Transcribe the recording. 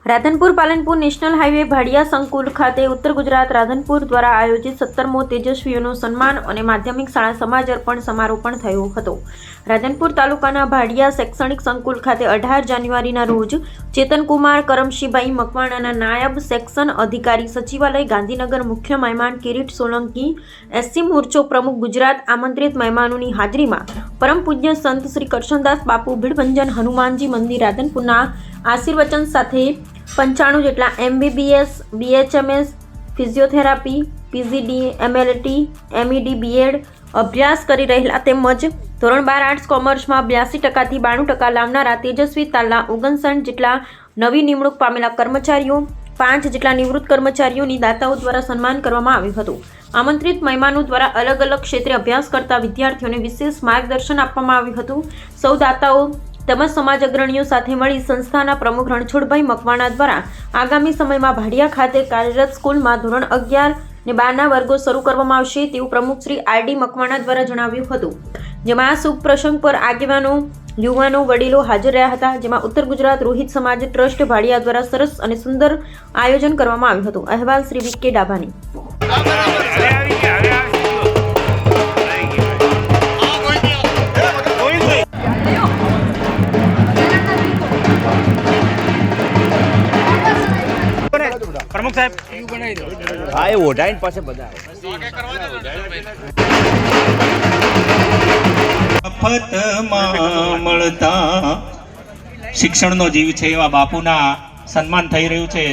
Radhanpur Palanpur national highway Bhadiya સંકુલ ખાતે ઉત્તર ગુજરાત રાધનપુર દ્વારા આયોજિત 17મો તેજસ્વીઓનું સન્માન અને માધ્યમિક શાળા સમાજ અર્પણ સમારોહ પણ થયો હતો। રાધનપુર તાલુકાના ભાડિયા શૈક્ષણિક સંકુલ ખાતે 18 જાન્યુઆરીના રોજ ચેતનકુમાર કરમશીભાઈ મકવાણાના નાયબ સેક્શન અધિકારી સચિવાલય ગાંધીનગર મુખ્ય મહેમાન કિરીટ સોલંકી એસસી મોરચો પ્રમુખ ગુજરાત આમંત્રિત મહેમાનોની હાજરીમાં પરમ પૂજ્ય સંત શ્રી કરશનદાસ બાપુ ભીડભંજન હનુમાનજી મંદિર રાધનપુરના આશીર્વચન સાથે 95 જેટલા MBBS, BHMS, physiotherapy, PGD, MLT, MED, BEd અભ્યાસ કરી રહેલા તેમજ ધોરણ 12 આર્ટ્સ કોમર્સમાં 82% થી 92% લાવનારા તેજસ્વી તાલના 59 જેટલા નવી નિમણૂક પામેલા કર્મચારીઓ, 5 જેટલા નિવૃત્ત કર્મચારીઓની દાતાઓ દ્વારા સન્માન કરવામાં આવ્યું હતું। આમંત્રિત મહેમાનો દ્વારા અલગ અલગ ક્ષેત્રે અભ્યાસ કરતા વિદ્યાર્થીઓને વિશેષ માર્ગદર્શન આપવામાં આવ્યું હતું। સૌ દાતાઓ તેમજ સમાજ અગ્રણીઓ સાથે મળી સંસ્થાના પ્રમુખ રણછોડભાઈ મકવાણા દ્વારા આગામી સમયમાં ભાડિયા ખાતે કાર્યરત સ્કૂલમાં ધોરણ 11 અને 12ના વર્ગો શરૂ કરવામાં આવશે તેવું પ્રમુખ શ્રી RD મકવાણા દ્વારા જણાવ્યું હતું। જેમાં આ શુભ પ્રસંગ પર આગેવાનો, યુવાનો, વડીલો હાજર રહ્યા હતા। જેમાં ઉત્તર ગુજરાત રોહિત સમાજ ટ્રસ્ટ ભાડિયા દ્વારા સરસ અને સુંદર આયોજન કરવામાં આવ્યું હતું। અહેવાલ શ્રી VK ડાભાની। प्रमुख साहब हाँ ये ओढ़ाइन पास बता મફતમાં મળતા શિક્ષણનો જીવ છે એવા બાપુના સન્માન થઈ રહ્યું છે।